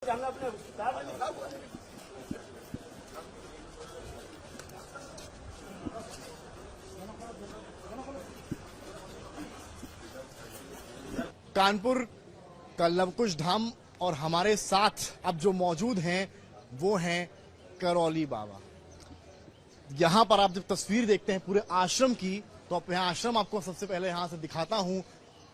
कानपुर का लवकुश धाम और हमारे साथ अब जो मौजूद हैं वो हैं करौली बाबा। यहाँ पर आप जब तस्वीर देखते हैं पूरे आश्रम की, तो अब यहाँ आश्रम आपको सबसे पहले यहाँ से दिखाता हूँ।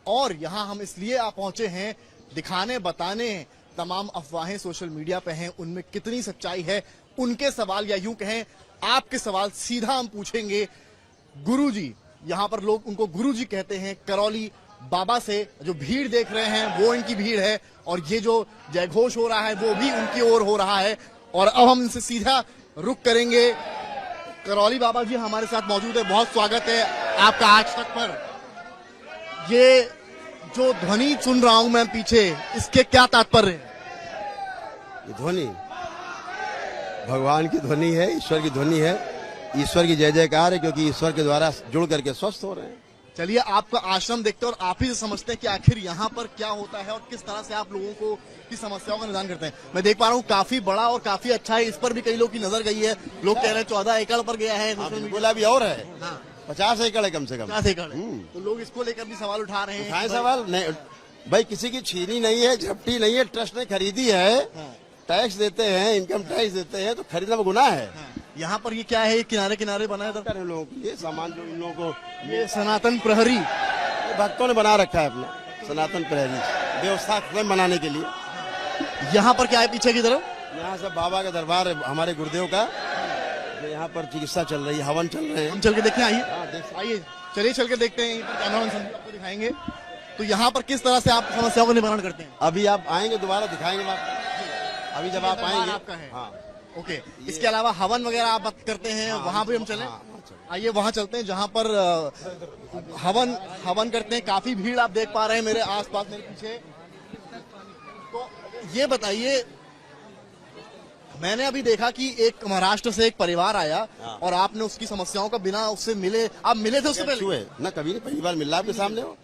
और यहाँ हम इसलिए पहुंचे हैं दिखाने बताने तमाम अफवाहें सोशल मीडिया पे हैं उनमें कितनी सच्चाई है, उनके सवाल या यूं कहें आपके सवाल सीधा हम पूछेंगे गुरुजी। यहाँ पर लोग उनको गुरुजी कहते हैं, करौली बाबा से। जो भीड़ देख रहे हैं वो इनकी भीड़ है और ये जो जयघोष हो रहा है वो भी उनकी ओर हो रहा है। और अब हम इनसे सीधा रुख करेंगे। करौली बाबा जी हमारे साथ मौजूद है, बहुत स्वागत है आपका आज तक पर। ये जो ध्वनि सुन रहा हूं मैं पीछे, इसके क्या तात्पर्य है? ये ध्वनि भगवान की ध्वनि है, ईश्वर की ध्वनि है। ईश्वर की जय जयकार है क्योंकि ईश्वर के द्वारा जुड़ करके स्वस्थ हो रहे हैं। चलिए आपका आश्रम देखते हैं और आप ही से समझते हैं कि आखिर यहाँ पर क्या होता है और किस तरह से आप लोगों को की समस्याओं का निदान करते हैं। मैं देख पा रहा हूँ काफी बड़ा और काफी अच्छा है। इस पर भी कई लोग की नजर गई है। लोग कह रहे हैं 14 एकड़ पर गया है। बोला भी और है, 50 एकड़ है कम से कम। 50 एकड़ तो लोग इसको लेकर भी सवाल उठा रहे हैं। सवाल नहीं भाई, किसी की छीनी नहीं है, झपटी नहीं है, ट्रस्ट ने खरीदी है। टैक्स देते हैं, इनकम टैक्स देते हैं, तो खरीदना गुनाह है। यहाँ पर ये क्या है, किनारे किनारे बना है लोगों को ये सामान जो इन लोगों को, ये सनातन प्रहरी भक्तों ने बना रखा है अपना सनातन प्रहरी व्यवस्था स्वयं बनाने के लिए। यहाँ पर क्या है पीछे की तरफ? यहाँ से बाबा का दरबार है हमारे गुरुदेव का। यहाँ पर चिकित्सा चल रही है, हवन चल रहे हैं। हम चल के देखें, आइए आइए चलिए चल के देखते हैं। कैमरामैन संदीप आपको दिखाएंगे तो यहाँ पर किस तरह से आप समस्याओं का निवारण करते हैं। अभी आप आएंगे दोबारा दिखाएंगे आपको। अभी जब आप आएंगे आपका है। हाँ ओके। इसके अलावा हवन वगैरह आप करते हैं, वहाँ भी हम चलें? आइए वहाँ चलते हैं जहाँ पर हवन करते हैं। काफी भीड़ आप देख पा रहे हैं मेरे आसपास, मेरे पीछे। तो ये बताइए, मैंने अभी देखा कि एक महाराष्ट्र से एक परिवार आया और आपने उसकी समस्याओं का बिना उससे मिले, आप मिले थे उससे पहले? ना कभी नहीं, पहली बार मिल रहा आपके सामने हो।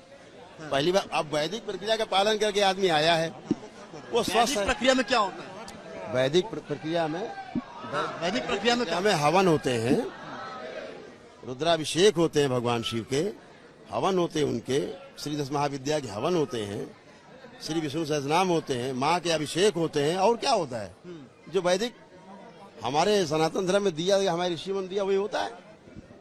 पहली बार अब वैदिक प्रक्रिया का पालन करके आदमी आया है, वो स्वस्थ है। प्रक्रिया में क्या होता है? वैदिक प्रक्रिया में हमें हवन होते हैं, रुद्राभिषेक होते हैं भगवान शिव के, हवन होते हैं उनके, श्री 10 महाविद्या के हवन होते हैं, श्री विष्णु सहस्रनाम होते हैं, माँ के अभिषेक होते हैं। और क्या होता है जो वैदिक हमारे सनातन धर्म में दिया, हमारे ऋषि मन दिया, वही होता है।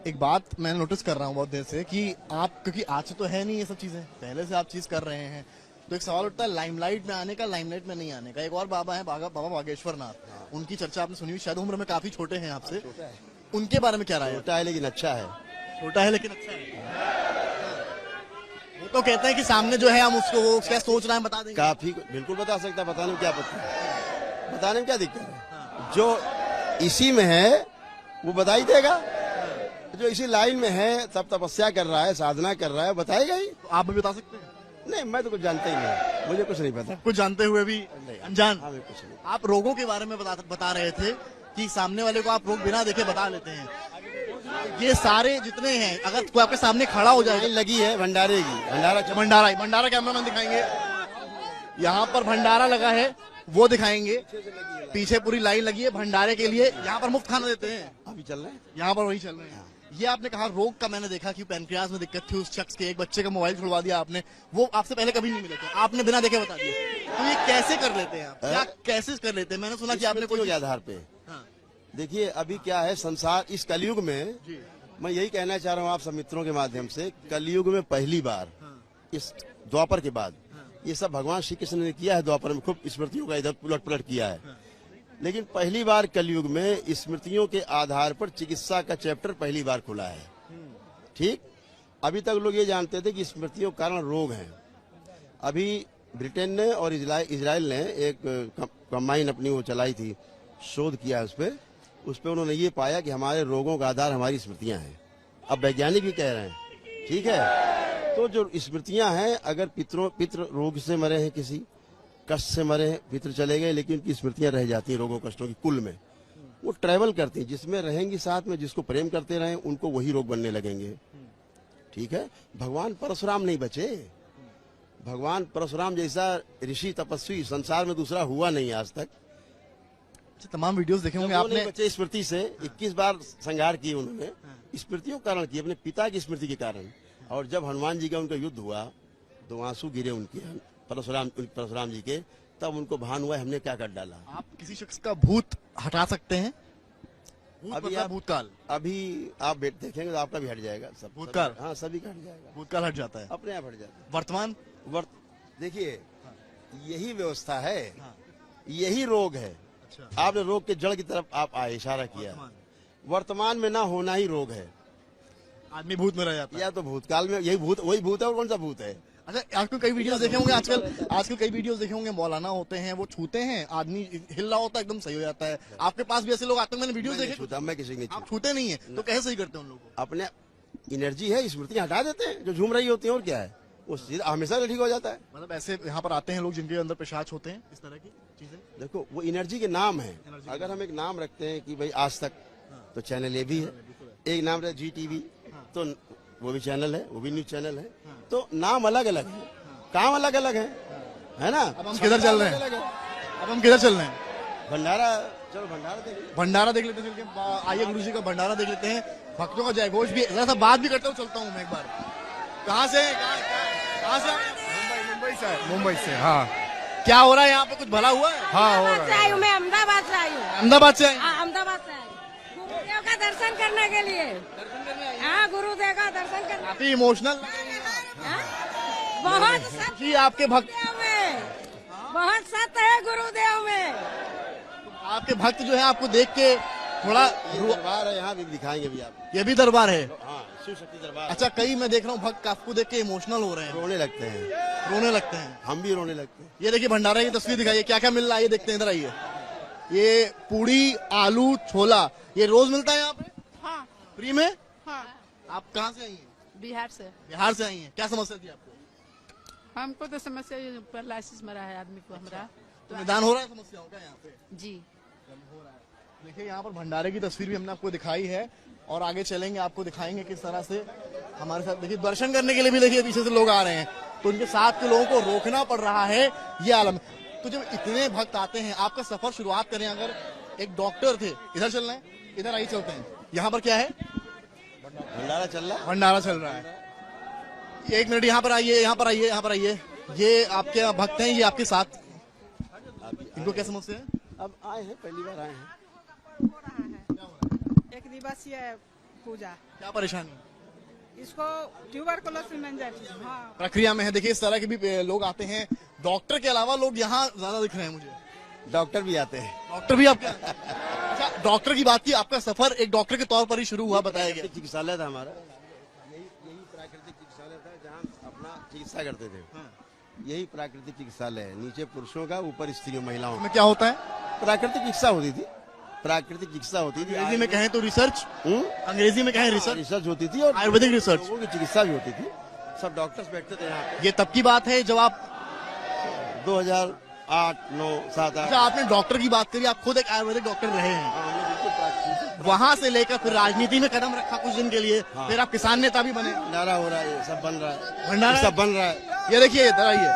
एक बात मैं नोटिस कर रहा हूँ बहुत देर से कि आप, क्योंकि आज से तो है नहीं ये सब चीजें, पहले से आप चीज कर रहे हैं, तो एक सवाल उठता है लाइमलाइट में आने का, लाइमलाइट में नहीं आने का। एक और बाबा है बाबा बागेश्वर नाथ, उनकी चर्चा आपने सुनी हुई, शायद उम्र में काफी छोटे हैं आपसे, उनके बारे में क्या राय है? छोटा है लेकिन अच्छा है। छोटा है लेकिन अच्छा है। वो तो कहते हैं कि सामने जो है हम उसको, वो क्या सोच रहे हैं बता देंगे। काफी बिल्कुल बता सकता है, बताने में क्या बताने में क्या दिक्कत है। जो इसी में है वो बता ही देगा, जो इसी लाइन में है, तब तपस्या कर रहा है, साधना कर रहा है, बताएगा ही। तो आप भी बता सकते हैं? नहीं, मैं तो कुछ जानता ही नहीं, मुझे कुछ नहीं पता। कुछ जानते हुए भी अनजान? हाँ, कुछ नहीं। आप रोगों के बारे में बता रहे थे कि सामने वाले को आप रोग बिना देखे बता लेते हैं। ये सारे जितने हैं, अगर कोई आपके सामने खड़ा हो जाए, लगी है भंडारे की, भंडारा कैमरामैन दिखाएंगे। यहाँ पर भंडारा लगा है, वो दिखाएंगे। पीछे पूरी लाइन लगी है भंडारे के लिए। यहाँ पर मुफ्त खाना देते हैं, अभी चल रहे हैं, यहाँ पर वही चल रहे हैं। ये आपने कहा रोग का, मैंने देखा कि पैनक्रियाज में दिक्कत थी उस शख्स के, एक बच्चे का मोबाइल छुड़वा दिया आपने, वो आपसे पहले कभी नहीं मिले थे, आपने बिना देखे बता दिया। तो ये कैसे कर लेते हैं आप, क्या कैसे कर लेते हैं? मैंने सुना कि आपने कोई आधार पे। देखिए अभी क्या है संसार, इस कलयुग में मैं यही कहना चाह रहा हूँ आप सब मित्रों के माध्यम से, कलयुग में पहली बार इस द्वापर के बाद ये सब भगवान श्री कृष्ण ने किया है। द्वापर में खूब स्मृतियों का इधर उलट पलट किया है, लेकिन पहली बार कलयुग में स्मृतियों के आधार पर चिकित्सा का चैप्टर पहली बार खुला है। ठीक, अभी तक लोग ये जानते थे कि स्मृतियों के कारण रोग हैं। अभी ब्रिटेन ने और इजराइल ने एक कंबाइन अपनी वो चलाई थी, शोध किया उस पर उन्होंने ये पाया कि हमारे रोगों का आधार हमारी स्मृतियां हैं। अब वैज्ञानिक भी कह रहे हैं, ठीक है, तो जो स्मृतियां हैं, अगर पितृ रोग से मरे हैं, किसी कष्ट से मरे हैं, पितृ चले गए, लेकिन उनकी स्मृतियां रह जाती हैं रोगों कष्टों की कुल में। वो ट्रैवल करती हैं, जिसमें रहेंगी साथ में, जिसको प्रेम करते रहे उनको वही रोग बनने लगेंगे। ठीक है, भगवान परशुराम नहीं बचे, भगवान परशुराम जैसा ऋषि तपस्वी संसार में दूसरा हुआ नहीं आज तक। अच्छा, तमाम वीडियोस देखे होंगे वो आपने। नहीं बचे स्मृति से 21 बार संहार किए उन्होंने, स्मृतियों के कारण किए, अपने पिता की स्मृति के कारण। और जब हनुमान जी का उनका युद्ध हुआ तो आंसू गिरे उनके परशुराम जी के, तब उनको भान हुआ हमने क्या कर डाला। आप किसी शख्स का भूत हटा सकते हैं? भूत अभी मतलब आप- भूतकाल। अभी आप देखेंगे तो आपका भी हट जाएगा सब। भूतकाल? हाँ, सभी का हट जाएगा, भूतकाल हट जाता है। अपने आप हट जाता वर्तमान? है। देखिए, यही व्यवस्था है, हाँ। यही रोग है। अच्छा। आपने रोग के जड़ की तरफ आप आए, इशारा किया। वर्तमान में ना होना ही रोग है, आदमी भूत में रह जाता है। या तो भूतकाल में यही भूत, वही भूत है, और कौन सा भूत है। अच्छा, आजकल कई वीडियोस देखे होंगे, आजकल कई वीडियोस देखे होंगे, मौलाना होते हैं, वो छूते हैं, आदमी हिल रहा होता है, एकदम सही हो जाता है। आपके पास भी ऐसे लोग आते हैं? मैंने वीडियोस मैं नहीं देखे। छूता, मैं किसी को नहीं आप छूता। छूते नहीं है तो कैसे सही करते हैं उन लोगों को? अपने एनर्जी है, स्मृति हटा देते हैं जो झूम रही होती है, और क्या है, वो सीधा हमेशा ठीक हो जाता है। मतलब ऐसे यहाँ पर आते हैं लोग जिनके अंदर पेशाच होते हैं, इस तरह की चीजें। देखो, वो एनर्जी के नाम है। अगर हम एक नाम रखते हैं कि भाई आज तक, तो चैनल ये भी है। एक नाम रहे जी टीवी, तो वो भी चैनल है, वो भी न्यूज चैनल है। तो नाम अलग अलग है, काम अलग अलग है ना। अब हम किधर चल रहे हैं? अलग है। अब हम किधर चल रहे हैं? भंडारा, चलो भंडारा देखिए। भंडारा देख लेते हैं, चल के आइए गुरु जी का भंडारा देख लेते हैं। भक्तों का जयघोष भी, जरा सा बात भी करता हूँ, चलता हूँ मैं एक बार। कहाँ से हैं? कहाँ से? मुंबई से है, मुंबई से। हाँ क्या हो रहा है यहाँ पे? कुछ भला हुआ है? हाँ, हो अहमदाबाद से रहा आई हूँ मैं, अहमदाबाद से आई हूँ। अहमदाबाद से आए हैं? हाँ, अहमदाबाद से आई हूँ। गुरुदेव का दर्शन करने के लिए। हाँ, गुरुदेव का दर्शन करने। काफी इमोशनल हाँ? बहुत सत्य जी आपके भक्त। गुरुदेव में, बहुत सत्य है गुरुदेव में। आपके भक्त जो है आपको देख के थोड़ा ये दरबार है, यहाँ भी दिखाएंगे भी आप। ये भी दरबार है। हाँ, शिव शक्ति दरबार। अच्छा, कई मैं देख रहा हूँ भक्त आपको देख के इमोशनल हो रहे हैं, रोने लगते हैं, रोने लगते हैं। हम भी रोने लगते हैं। ये देखिए भंडारा की तस्वीर दिखाइए, क्या क्या मिल रहा है ये देखते हैं, इधर आइए। ये पूड़ी, आलू, छोला, ये रोज मिलता है यहाँ पे हाँ फ्री में? हाँ आप कहाँ से आई हैं? बिहार से। बिहार से आई हैं। क्या समस्या थी आपको? हमको तो समस्या पैरालिसिस मरा है आदमी को हमारा। तो निदान हो रहा है समस्याओं का यहाँ पे? जी देखिए यहाँ पर भंडारे की तस्वीर भी हमने आपको दिखाई है, और आगे चलेंगे आपको दिखाएंगे किस तरह से हमारे साथ। देखिए दर्शन करने के लिए भी देखिए पीछे से लोग आ रहे हैं, तो उनके साथ के लोगों को रोकना पड़ रहा है, ये आलम। तो जब इतने भक्त आते हैं, आपका सफर शुरुआत करें, अगर एक डॉक्टर थे, इधर चल रहे हैं, इधर आइए चलते हैं। यहाँ पर क्या है? भंडारा चल रहा है। भंडारा चल रहा है। एक मिनट, यहाँ पर आइए, यहाँ पर आइए, यहाँ पर आइए। ये आपके भक्त हैं, ये आपके साथ, इनको क्या समस्या है? अब आए हैं, पहली बार आए हैं। हो रहा है एक दिवसीय पूजा। क्या परेशानी? इसको ट्यूबरकुलोसिस मेनिंजाइटिस। हाँ प्रक्रिया में है। देखिए इस तरह के भी लोग आते हैं, डॉक्टर के अलावा लोग यहाँ ज्यादा दिख रहे हैं मुझे। डॉक्टर भी आते हैं। डॉक्टर भी आपका? अच्छा, डॉक्टर की बात की, आपका सफर एक डॉक्टर के तौर पर ही शुरू हुआ, बताया गया। चिकित्सालय था हमारा, यही प्राकृतिक चिकित्सालय था जहाँ अपना चिकित्सा करते थे। यही प्राकृतिक चिकित्सालय है, नीचे पुरुषों का, ऊपर स्त्रियों महिलाओं का। में क्या होता है? प्राकृतिक चिकित्सा होती थी, प्राकृतिक चिकित्सा होती थी। अंग्रेजी में कहें तो रिसर्च, अंग्रेजी में कहें रिसर्च, रिसर्च होती थी, और आयुर्वेदिक रिसर्च। लोगों की चिकित्सा भी होती थी। सब डॉक्टर्स बैठते थे यहाँ पे। ये तब की बात है जब आप, 2008, 9, 7, 8। अच्छा आपने डॉक्टर की बात करी, आप खुद एक आयुर्वेदिक डॉक्टर रहे हैं। हम लोग बिल्कुल प्राकृतिक वहां से लेकर फिर राजनीति में कदम रखा कुछ दिन के लिए, फिर आप किसान नेता भी बने। भंडारा हो रहा है, ये सब बन रहा है, भंडारा? ये सब बन रहा है। ये देखिए, इधर आइए,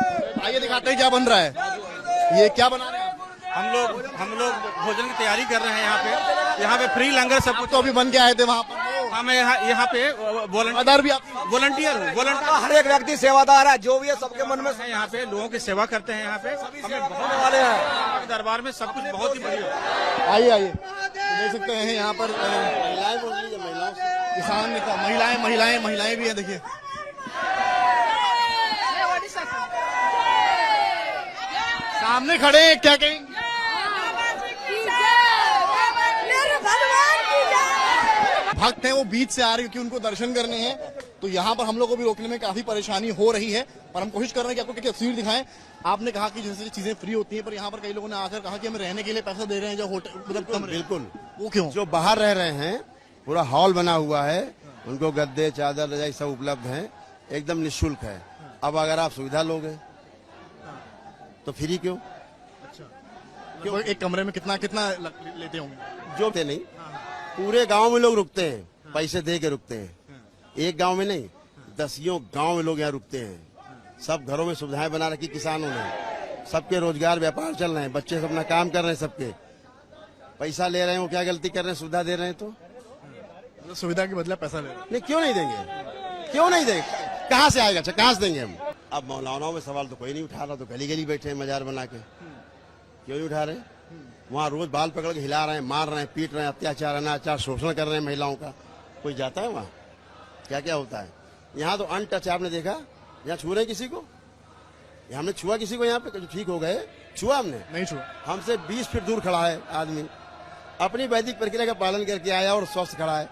आइए दिखाते हैं क्या बन रहा है। ये क्या बना रहे हैं आप? हम लोग भोजन की तैयारी कर रहे हैं यहाँ पे फ्री लंगर सब कुछ। तो अभी बन के आए थे वहाँ पर, हमें यहाँ पे आधार भी आप वॉलंटियर हूँ। हर एक व्यक्ति सेवादार है, जो भी है सबके मन में यहाँ पे लोगों की सेवा करते हैं। यहाँ पे हमें बहुत वाले हैं। दरबार में सब कुछ बहुत ही बढ़िया। आइए आइए, तो देख सकते हैं यहाँ पर महिलाएं बोल रही है, महिलाओं से। किसान नेता, महिलाएं भी हैं। देखिए सामने खड़े हैं, क्या कहेंगे? मेरे भगवान की जय। भक्त हैं वो बीच से आ रहे हैं क्योंकि उनको दर्शन करने हैं, तो यहाँ पर हम लोग को भी रोकने में काफी परेशानी हो रही है, पर हम कोशिश कर रहे हैं कि आपको एक तस्वीर दिखाएं। आपने कहा कि जैसे चीजें फ्री होती हैं, पर यहाँ पर कई लोगों ने आकर कहा कि हमें रहने के लिए पैसा दे रहे हैं, जो होटल मतलब कमरे। बिल्कुल। वो क्यों? जो बाहर रह रहे हैं, पूरा हॉल बना हुआ है, उनको गद्दे, चादर, रजाई सब उपलब्ध है, एकदम निःशुल्क है। अब अगर आप सुविधा लोगे तो फ्री क्यों? क्यों एक कमरे में कितना कितना लेते होंगे? जो नहीं, पूरे गांव में लोग रुकते हैं, पैसे दे के रुकते हैं। एक गांव में नहीं, 10 गांव में लोग यहाँ रुकते हैं। सब घरों में सुविधाएं बना रखी किसानों ने, सबके रोजगार व्यापार चल रहे हैं, बच्चे सब अपना काम कर रहे हैं, सबके पैसा ले रहे हैं, वो क्या गलती कर रहे हैं, सुविधा दे रहे हैं तो मतलब सुविधा के बदले पैसा ले रहे हैं। नहीं, क्यों नहीं देंगे, क्यों नहीं देंगे, कहाँ से आएगा, अच्छा कहाँ से देंगे हम। अब मौलानाओं में सवाल तो कोई नहीं उठा रहा, तो गली गली बैठे हैं मजार बना के, क्यों नहीं उठा रहे। वहाँ रोज बाल पकड़ के हिला रहे हैं, मार रहे हैं, पीट रहे हैं, अत्याचार अनाचार शोषण कर रहे हैं महिलाओं का, कोई जाता है वहाँ, क्या क्या होता है। यहाँ तो अनटच, आपने देखा यहाँ छू रहे किसी को, यहाँ हमने छुआ किसी को, यहाँ पे ठीक हो गए, छुआ हमने नहीं छुआ। हमसे 20 फीट दूर खड़ा है आदमी, अपनी वैदिक प्रक्रिया का पालन करके आया और स्वस्थ खड़ा है,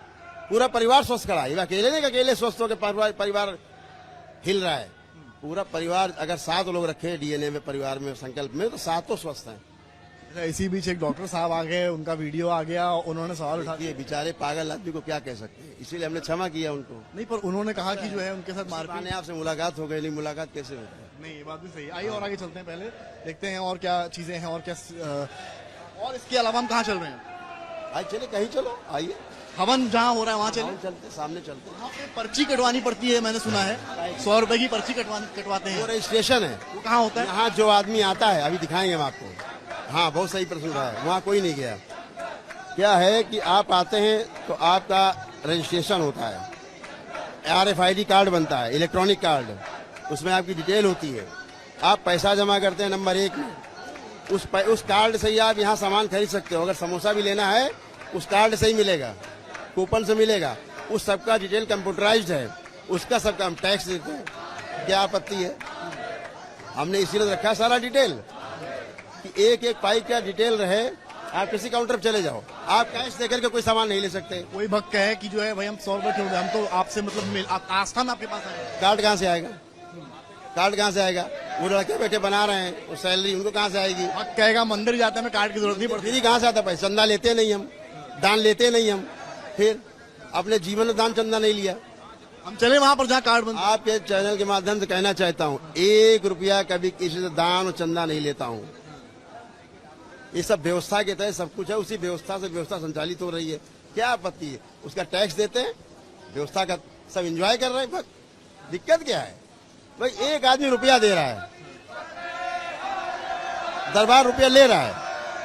पूरा परिवार स्वस्थ खड़ा है, अकेले नहीं, अकेले स्वस्थ होकर परिवार हिल रहा है, पूरा परिवार। अगर 7 लोग रखे डीएनए में परिवार में संकल्प में, तो 7 तो स्वस्थ हैं। अच्छा, इसी बीच एक डॉक्टर साहब आ गए, उनका वीडियो आ गया, उन्होंने सवाल उठा दिए। ये बेचारे पागल आदमी को क्या कह सकते हैं, इसीलिए हमने क्षमा किया उनको। नहीं, पर उन्होंने कहा कि जो है उनके साथ मारपीट। माने आपसे मुलाकात हो गई, नहीं मुलाकात कैसे होती है। नहीं, ये बात भी सही है। आइए और आगे चलते हैं, पहले देखते हैं और क्या चीजें हैं और क्या और इसके अलावा हम कहाँ चल रहे हैं। आज चले कहीं, चलो आइए, हवन जहाँ हो रहा है वहाँ चले। चलते सामने चलते हैं। वहाँ पे पर्ची कटवानी पड़ती है, मैंने सुना है 100 रुपए की पर्ची कटवाते वो हैं। रजिस्ट्रेशन है, वो कहाँ होता है? यहाँ जो आदमी आता है, अभी दिखाएंगे हम आपको। हाँ, बहुत सही प्रश्न उठा है, वहाँ कोई नहीं गया। क्या है कि आप आते हैं तो आपका रजिस्ट्रेशन होता है, RFID कार्ड बनता है, इलेक्ट्रॉनिक कार्ड, उसमें आपकी डिटेल होती है, आप पैसा जमा करते हैं नंबर 1 में, उस कार्ड से ही आप यहाँ सामान खरीद सकते हो। अगर समोसा भी लेना है उस कार्ड से ही मिलेगा, कूपन से मिलेगा, उस सबका डिटेल कंप्यूटराइज्ड है, उसका सबका हम टैक्स देते हैं। क्या आपत्ति है, हमने इसीलिए रखा सारा डिटेल कि एक एक पाइप का डिटेल रहे। आप किसी काउंटर पर चले जाओ, आप कैश देकर के कोई सामान नहीं ले सकते। कोई भक्त कहे कि जो है भाई हम 100 रुपए क्यों दें, हम तो आपसे मतलब आप आस्था में आपके पास आए। कार्ड कहाँ से आएगा, कार्ड कहाँ से आएगा, वो लड़के बैठे बना रहे हैं, वो सैलरी उनको कहाँ से आएगी। भक्त कहेगा मंदिर जाते हैं, कार्ड की जरूरत नहीं पड़ती। फिर कहाँ से आता पैसा, चंदा लेते नहीं हम, दान लेते नहीं हम, फिर अपने जीवन में दान चंदा नहीं लिया। हम चले वहां पर जहाँ कार्ड बनता है। आपके चैनल के माध्यम से कहना चाहता हूँ, 1 रुपया कभी किसी से दान और चंदा नहीं लेता हूँ। ये सब व्यवस्था के तहत सब कुछ है, उसी व्यवस्था से व्यवस्था संचालित हो रही है। क्या आपत्ति है, उसका टैक्स देते हैं, व्यवस्था का सब एंजॉय कर रहे हैं। दिक्कत क्या है भाई, एक आदमी रुपया दे रहा है, दरबार रुपया ले रहा है,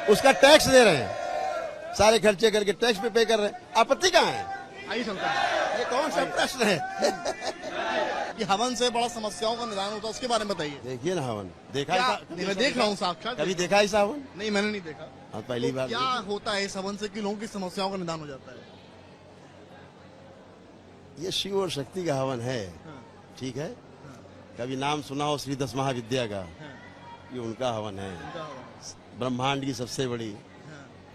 उसका टैक्स दे रहे हैं, सारे खर्चे करके टैक्स पे कर रहे हैं, आपत्ति कहाँ है। आइए चलता है। ये कौन सा प्रश्न है। कि हवन से बड़ा समस्याओं का निदान होता है, उसके बारे में बताइए। देखिए ना हवन, देखा क्या? है नहीं, मैं देख रहा हूँ साक्षात। कभी देखा है हवन, नहीं, मैंने नहीं देखा। हाँ, पहली बार। क्या होता है इस हवन से कि लोगों की समस्याओं का निदान हो जाता है? ये शिव और शक्ति का हवन है, ठीक है। कभी नाम सुना हो श्री 10 महाविद्या का, ये उनका हवन है। ब्रह्मांड की सबसे बड़ी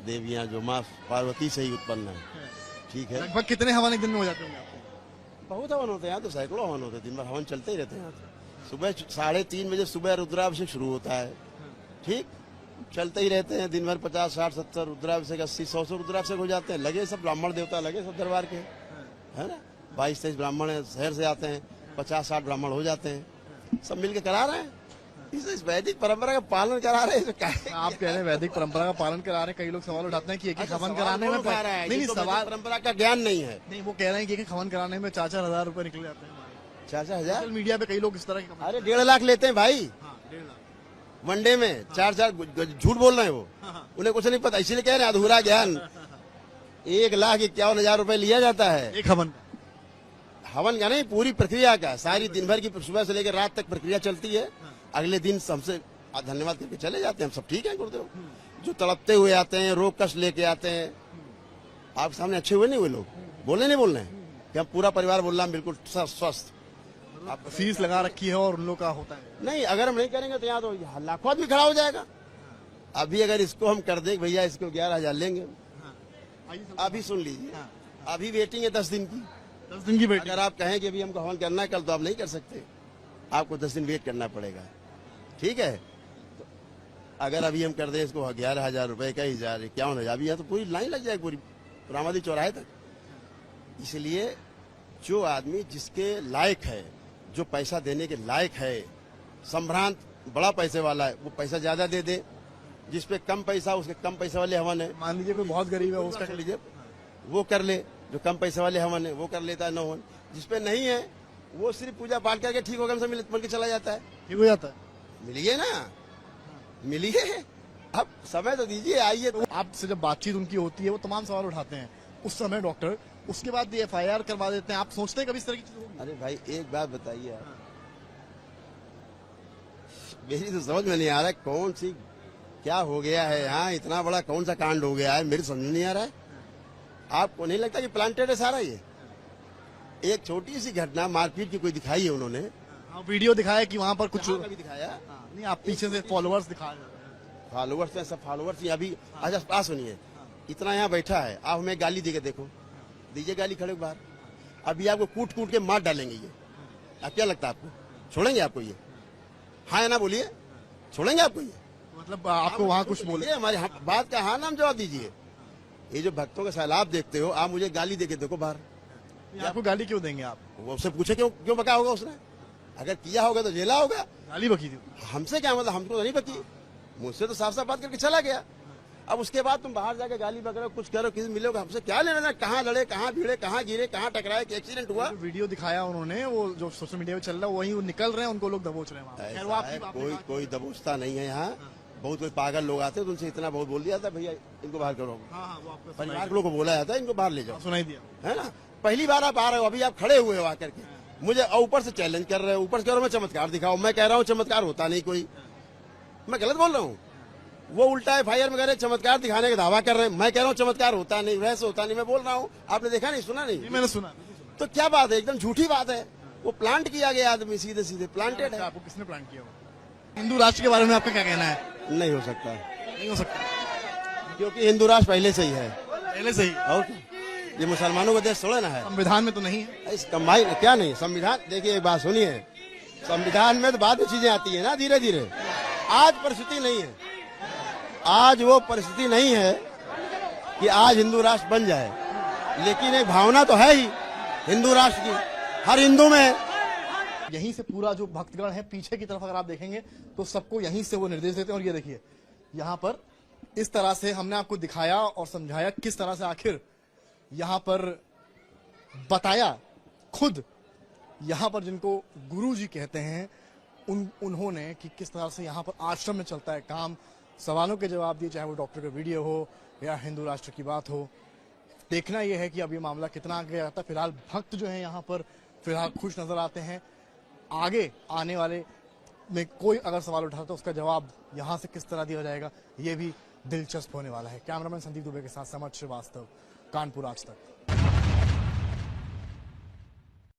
देवियां जो माँ पार्वती से ही उत्पन्न है, ठीक है। लगभग कितने हवन एक दिन में हो जाते होंगे आपके? बहुत हवन होते हैं यहाँ तो, सैकड़ों हवन होते हैं, दिन भर हवन चलते ही रहते हैं यहाँ तो। सुबह 3:30 बजे सुबह रुद्राभिषेक शुरू होता है, ठीक, चलते ही रहते हैं दिन भर। 50, 60, 70 रुद्राभिषेक, 80, 100 रुद्राभिषेक हो जाते हैं। लगे सब ब्राह्मण देवता लगे सब दरबार के, है ना। 22-23 ब्राह्मण है, शहर से आते हैं, 50-60 ब्राह्मण हो जाते हैं, सब मिलकर करा रहे हैं। इस वैदिक परंपरा का पालन करा रहे हैं। आप कह रहे हैं वैदिक परंपरा का पालन करा रहे हैं, कई लोग सवाल उठाते हैं कि एक हवन कराने में नहीं सवाल परंपरा का ज्ञान नहीं है। नहीं, वो कह रहे हैं कि एक हवन कराने में 4-4 हजार रुपए निकल जाते हैं। 4-4 सोशल मीडिया पे कई लोग इस तरह की अरे 1.5 लाख लेते हैं भाई, 1.5 लाख वनडे में 4-4 झूठ बोल रहे हैं वो, उन्हें कुछ नहीं पता, इसीलिए कह रहे हैं अधूरा ज्ञान। 1,51,000 रुपए लिया जाता है एक हवन। हवन का नहीं, पूरी प्रक्रिया का, सारी दिन भर की सुबह से लेकर रात तक प्रक्रिया चलती है। अगले दिन हमसे धन्यवाद करके चले जाते हैं, हम सब ठीक है गुरुदेव। जो तड़पते हुए आते हैं, रोग कष्ट लेके आते हैं, आपके सामने अच्छे हुए नहीं हुए लोग, बोलने नहीं बोल रहे हैं कि हम पूरा परिवार बोल रहा है बिल्कुल स्वस्थ। आप फीस लगा रखी है और उन लोग का होता है। नहीं, अगर हम नहीं करेंगे तो यहाँ तो लाखों आदमी खड़ा हो जाएगा। अभी अगर इसको हम कर दें भैया, इसको 11,000 लेंगे, अभी सुन लीजिए, अभी वेटिंग है 10 दिन की। 10 दिन की वेटिंग। अगर आप कहें कि अभी हमको हवन करना है कल, तो आप नहीं कर सकते, आपको 10 दिन वेट करना पड़ेगा, ठीक है। तो अगर अभी हम कर दें इसको 11,000 रुपए का, 51,000, अभी यहाँ तो पूरी लाइन लग जाएगी, पूरी रामादी चौराहे तक। इसलिए जो आदमी जिसके लायक है, जो पैसा देने के लायक है, संभ्रांत बड़ा पैसे वाला है, वो पैसा ज्यादा दे दे। जिसपे कम पैसा, उसके कम पैसे वाले हवन है। मान लीजिए कोई बहुत गरीब है, उसका कर लीजिए, वो कर ले, जो कम पैसे वाले हवन है वो कर लेता है 9 हवन। जिसपे नहीं है वो सिर्फ पूजा पाठ करके ठीक होकर हमसे मिल के चला जाता है। ठीक हो जाता है। मिलिए ना, मिलिए, अब समय तो दीजिए, आइए तो। आपसे जब बातचीत उनकी होती है वो तमाम सवाल उठाते हैं उस समय डॉक्टर, उसके बाद FIR करवा देते हैं। आप सोचते हैं कभी इस तरह की चीज होगी? अरे भाई एक बात बताइए आप, मेरी तो समझ में नहीं आ रहा है कौन सी क्या हो गया है यहाँ, इतना बड़ा कौन सा कांड हो गया है, मेरी समझ में नहीं आ रहा है। आपको नहीं लगता कि प्लांटेड है सारा ये? एक छोटी सी घटना मारपीट की कोई दिखाई है उन्होंने? हाँ, वीडियो दिखाया कि वहां पर कुछ कहाँ कभी दिखाया? नहीं, आप पीछे से फॉलोअर्स दिखा फॉलोवर्स हैं, सब फॉलोवर्स ही अभी। अच्छा पास सुनिए, इतना यहाँ बैठा है, आप हमें गाली दे के देखो, दीजिए गाली खड़े बाहर, अभी आपको कूट कूट के मार डालेंगे ये। अब क्या लगता है आपको, छोड़ेंगे आपको ये? हाँ या ना बोलिए, छोड़ेंगे आपको ये? मतलब आपको वहाँ कुछ बोले? हमारी बात का हाँ नाम जवाब दीजिए। ये जो भक्तों का सैलाब देखते हो, आप मुझे गाली दे के देखो बाहर। आपको गाली क्यों देंगे आप? वो उससे पूछे क्यों बका होगा उसने? अगर किया होगा तो जेला होगा। गाली बकी थी? हमसे क्या मतलब, हमको तो नहीं बकी, मुझसे तो साफ साफ बात करके चला गया। अब उसके बाद तुम बाहर जाके गाली बक रहे हो, कुछ करो, किसी मिलोगे, हमसे क्या लेना देना? कहाँ लड़े, कहाँ भिड़े, कहाँ गिरे, कहाँ टकराए, कि एक्सीडेंट हुआ? जो वीडियो दिखाया उन्होंने, वो जो सोशल मीडिया पे चल रहा है, वही वो निकल रहे हैं, उनको लोग दबोच रहे हैं वहाँ पे। खैर, वो ऐसा है, आपकी कोई कोई दबोचता नहीं है यहाँ। बहुत कोई पागल लोग आते हैं, तो उनसे इतना बहुत बोल दिया था, भैया इनको बाहर करो। हाँ, वो आपको परिवार के लोग को बोला जाता है, इनको बाहर ले जाओ, सुनाई दिया। है ना? पहली बार आप आ रहे हो, अभी आप खड़े हुए हो आकर के मुझे ऊपर से चैलेंज कर रहे हो, ऊपर से कह रहे हो मैं चमत्कार दिखाओ। मैं कह रहा हूँ चमत्कार होता नहीं कोई, मैं गलत बोल रहा हूँ? वो उल्टा FIR में कह रहे चमत्कार दिखाने का दावा कर रहे हैं, मैं कह रहा हूँ चमत्कार होता नहीं, वैसे होता नहीं, मैं बोल रहा हूँ। आपने देखा नहीं, सुना नहीं? मैंने सुना। तो क्या बात है, एकदम झूठी बात है। वो प्लांट किया गया आदमी, सीधे सीधे प्लांटेड है। आपको किसने प्लान किया होगा? हिंदू राष्ट्र के बारे में आपका क्या कहना है? नहीं हो सकता, नहीं हो सकता, क्योंकि हिंदू राष्ट्र पहले से ही है। पहले से ही। और क्या? ये मुसलमानों का देश थोड़ा ना है। संविधान में तो नहीं है। इस कमाई क्या नहीं, संविधान देखिए, एक बात सुनिए, संविधान में तो बाद में चीजें आती है ना, धीरे धीरे। आज परिस्थिति नहीं है, आज वो परिस्थिति नहीं है कि आज हिंदू राष्ट्र बन जाए, लेकिन एक भावना तो है ही हिंदू राष्ट्र की, हर हिंदू में। यहीं से पूरा जो भक्तगण है पीछे की तरफ अगर आप देखेंगे तो सबको यहीं से वो निर्देश देते हैं। और ये देखिए, यहाँ पर इस तरह से हमने आपको दिखाया और समझाया किस तरह से आखिर यहाँ पर बताया, खुद यहाँ पर जिनको गुरु जी कहते हैं उन्होंने कि किस तरह से यहाँ पर आश्रम में चलता है काम। सवालों के जवाब दिए, चाहे वो डॉक्टर का वीडियो हो या हिंदू राष्ट्र की बात हो। देखना यह है कि अब ये मामला कितना आगे जाता है। फिलहाल भक्त जो है यहाँ पर फिलहाल खुश नजर आते हैं। आगे आने वाले में कोई अगर सवाल उठाता तो उसका जवाब यहाँ से किस तरह दिया जाएगा, ये भी दिलचस्प होने वाला है। कैमरामैन संदीप दुबे के साथ समर्थ श्रीवास्तव, कानपुर आज तक।